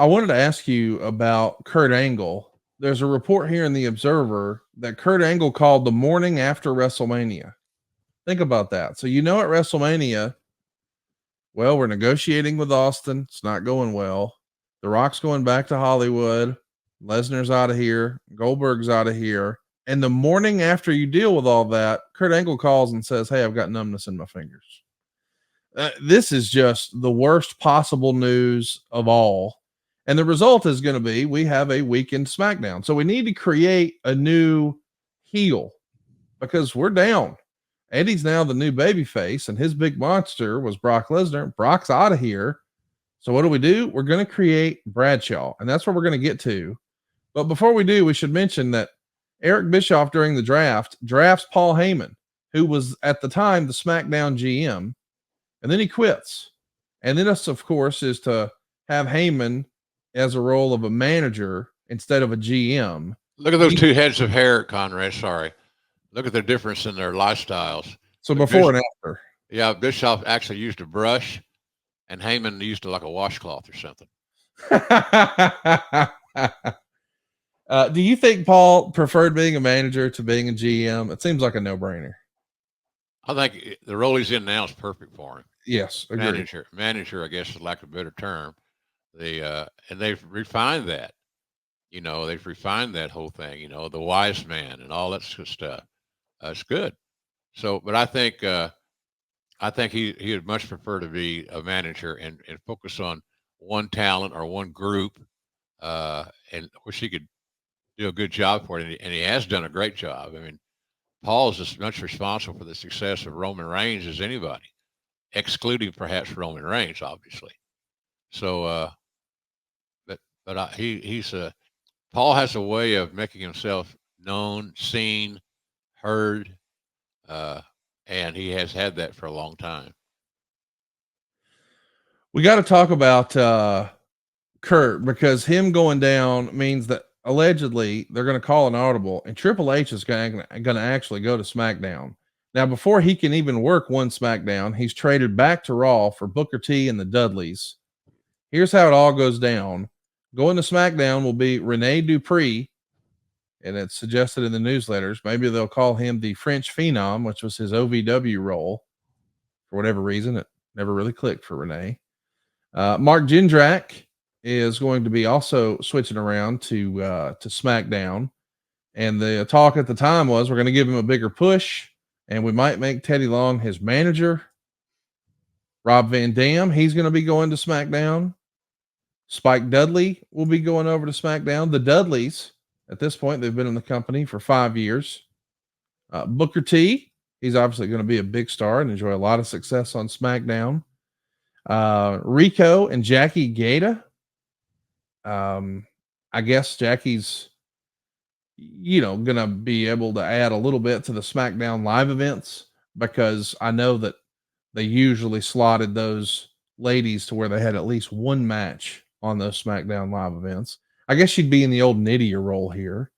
I wanted to ask you about Kurt Angle. There's a report here in the Observer that Kurt Angle called the morning after WrestleMania. Think about that. So you know at WrestleMania, well, we're negotiating with Austin. It's not going well. The Rock's going back to Hollywood. Lesnar's out of here. Goldberg's out of here. And the morning after you deal with all that, Kurt Angle calls and says, "Hey, I've got numbness in my fingers." This is just the worst possible news of all. And the result is going to be we have a weakened SmackDown. So we need to create a new heel because we're down. Eddie's now the new baby face, and his big monster was Brock Lesnar. Brock's out of here. So what do? We're going to create Bradshaw, and that's what we're going to get to. But before we do, we should mention that Eric Bischoff during the draft drafts Paul Heyman, who was at the time the SmackDown GM, and then he quits. And then this, of course, is to have Heyman as a role of a manager instead of a GM. Look at those two heads of hair, Conrad. Sorry. Look at the difference in their lifestyles. So before and after. Yeah, Bischoff actually used a brush, and Heyman used like a washcloth or something. Do you think Paul preferred being a manager to being a GM? It seems like a no-brainer. I think the role he's in now is perfect for him. Yes, agreed. Manager, I guess, is lack of a better term. And they've refined that. You know, they've refined that whole thing. You know, the wise man and all that sort of stuff. It's good. So, but I think he would much prefer to be a manager and focus on one talent or one group, and which he could do a good job for it. And he has done a great job. I mean, Paul is as much responsible for the success of Roman Reigns as anybody, excluding perhaps Roman Reigns, obviously. So, Paul has a way of making himself known, seen, heard, and he has had that for a long time. We got to talk about Kurt, because him going down means that allegedly they're going to call an audible, and Triple H is going to actually go to SmackDown. Now, before he can even work one SmackDown, he's traded back to Raw for Booker T and the Dudleys. Here's how it all goes down. Going to SmackDown will be Rene Dupree, and it's suggested in the newsletters. Maybe they'll call him the French Phenom, which was his OVW role. For whatever reason, it never really clicked for Rene. Mark Jindrak is going to be also switching around to SmackDown. And the talk at the time was we're going to give him a bigger push, and we might make Teddy Long his manager. Rob Van Dam, he's going to be going to SmackDown. Spike Dudley will be going over to SmackDown. The Dudleys, at this point, they've been in the company for 5 years. Booker T, he's obviously going to be a big star and enjoy a lot of success on SmackDown. Rico and Jackie Gata. I guess Jackie's, going to be able to add a little bit to the SmackDown live events, because I know that they usually slotted those ladies to where they had at least one match on those SmackDown live events. I guess she'd be in the old Nydia role here.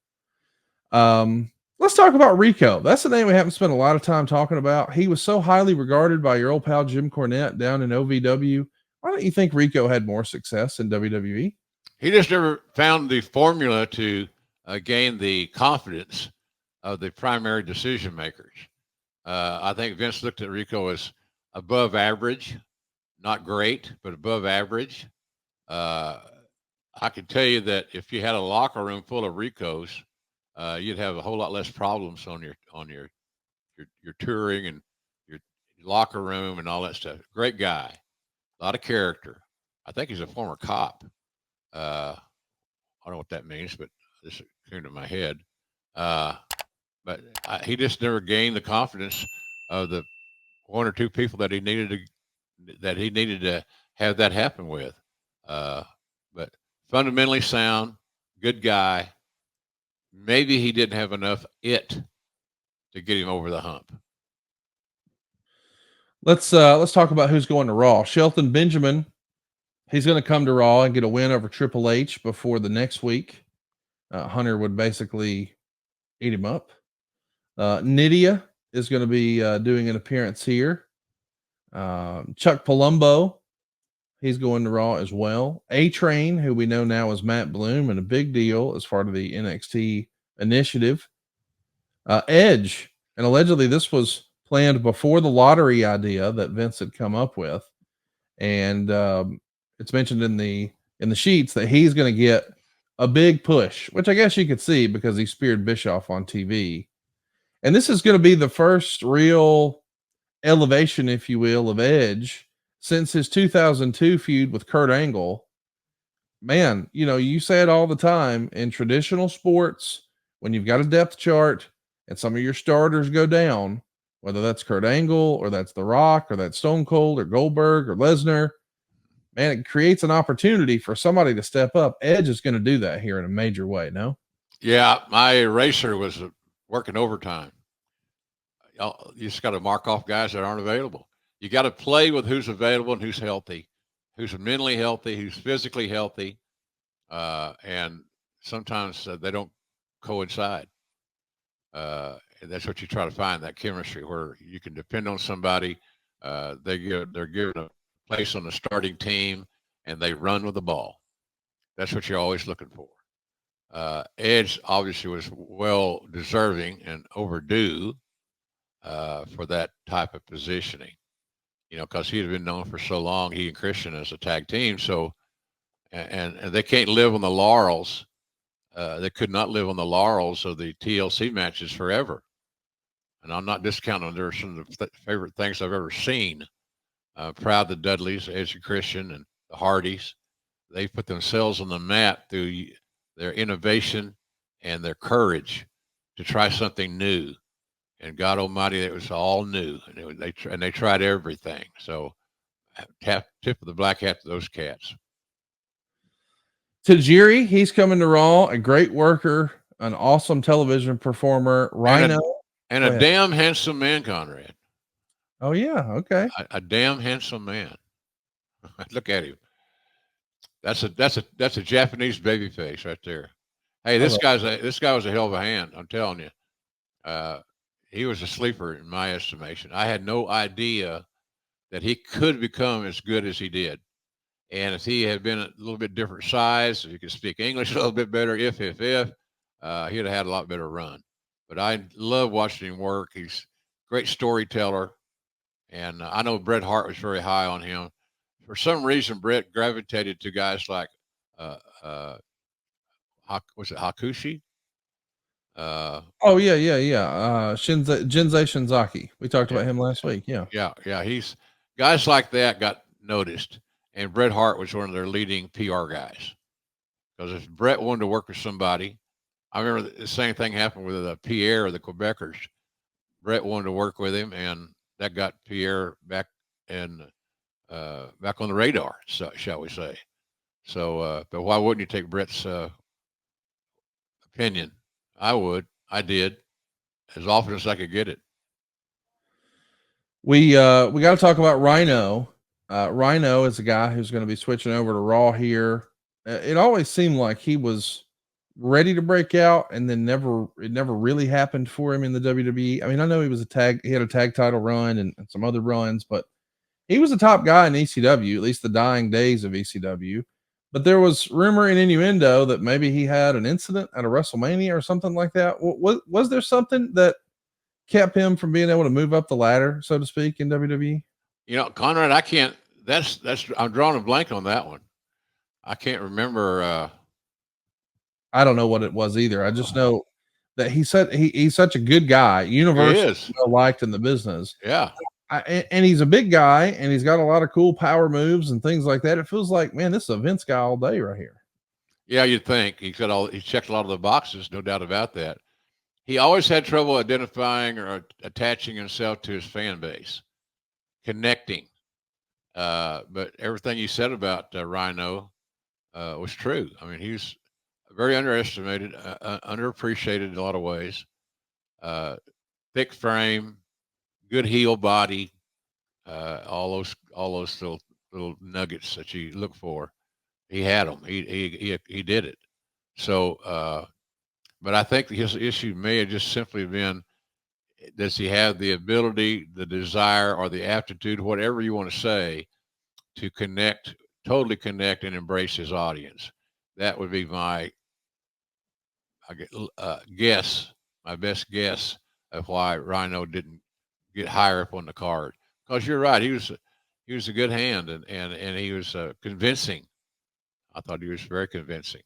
Let's talk about Rico. That's the name we haven't spent a lot of time talking about. He was so highly regarded by your old pal Jim Cornette down in OVW. Why don't you think Rico had more success in WWE? He just never found the formula to gain the confidence of the primary decision makers. I think Vince looked at Rico as above average, not great, but above average. I can tell you that if you had a locker room full of Ricos, you'd have a whole lot less problems on your touring and your locker room and all that stuff. Great guy, a lot of character. I think he's a former cop. I don't know what that means, but this came to my head. But he just never gained the confidence of the one or two people that he needed to have that happen with. But fundamentally sound, good guy. Maybe he didn't have enough to get him over the hump. Let's talk about who's going to Raw. Shelton Benjamin, he's going to come to Raw and get a win over Triple H before the next week. Hunter would basically eat him up. Nydia is going to be doing an appearance here. Chuck Palumbo, He's going to Raw as well. A-Train, who we know now as Matt Bloom, and a big deal as part of the NXT initiative. Edge, and allegedly this was planned before the lottery idea that Vince had come up with, and it's mentioned in the sheets that he's going to get a big push, which I guess you could see because he speared Bischoff on TV, and this is going to be the first real elevation, if you will, of Edge since his 2002 feud with Kurt Angle. Man, you say it all the time in traditional sports, when you've got a depth chart and some of your starters go down, whether that's Kurt Angle or that's The Rock or that's Stone Cold or Goldberg or Lesnar, man, it creates an opportunity for somebody to step up. Edge is going to do that here in a major way. No? Yeah, my eraser was working overtime. You just got to mark off guys that aren't available. You got to play with who's available and who's healthy, who's mentally healthy, who's physically healthy, and sometimes they don't coincide. And that's what you try to find, that chemistry where you can depend on somebody. They're given a place on the starting team, and they run with the ball. That's what you're always looking for. Edge obviously was well deserving and overdue for that type of positioning, because he had been known for so long, he and Christian as a tag team. So, and they can't live on the laurels. They could not live on the laurels of the TLC matches forever. And I'm not discounting. They're some of the favorite things I've ever seen. Proud the Dudleys, Edge and Christian, and the Hardys. They put themselves on the map through their innovation and their courage to try something new. And God Almighty, it was all new, and they tried everything. So, tip of the black hat to those cats. Tajiri, he's coming to Raw, a great worker, an awesome television performer, Rhino, and a damn handsome man, Conrad. Oh yeah, okay. A damn handsome man. Look at him. That's a Japanese baby face right there. Hey, this guy was a hell of a hand. I'm telling you. He was a sleeper in my estimation. I had no idea that he could become as good as he did. And if he had been a little bit different size, if he could speak English a little bit better, he'd have had a lot better run. But I love watching him work. He's a great storyteller. And I know Bret Hart was very high on him. For some reason, Bret gravitated to guys like, was it Hakushi? Oh yeah. Jinsei Shinzaki. We talked about him last week. Yeah. He's guys like that got noticed, and Bret Hart was one of their leading PR guys. Because if Bret wanted to work with somebody, I remember the same thing happened with Pierre of the Quebecers. Bret wanted to work with him, and that got Pierre back on the radar, shall we say? So, but why wouldn't you take Bret's opinion? I would. I did, as often as I could get it. We got to talk about Rhino. Rhino is a guy who's going to be switching over to Raw here. It always seemed like he was ready to break out, and then it never really happened for him in the WWE. I mean, I know he had a tag title run and some other runs, but he was a top guy in ECW, at least the dying days of ECW. But there was rumor and innuendo that maybe he had an incident at a WrestleMania or something like that. Was there something that kept him from being able to move up the ladder, so to speak, in WWE? Conrad, I can't. I'm drawing a blank on that one. I can't remember. I don't know what it was either. I just know that he said he's such a good guy, universally well liked in the business. Yeah. And he's a big guy, and he's got a lot of cool power moves and things like that. It feels like, man, this is a Vince guy all day right here. Yeah, you'd think he checked a lot of the boxes, no doubt about that. He always had trouble identifying or attaching himself to his fan base, connecting. But everything you said about Rhino was true. I mean, he's very underestimated, underappreciated in a lot of ways. Thick frame, good heel body, all those little nuggets that you look for. He had them. He did it. So, but I think his issue may have just simply been, does he have the ability, the desire, or the aptitude, whatever you want to say, to connect totally connect and embrace his audience. That would be my guess, my best guess of why Rhino didn't get higher up on the card. Because you're right, he was a good hand, and he was convincing. I thought he was very convincing.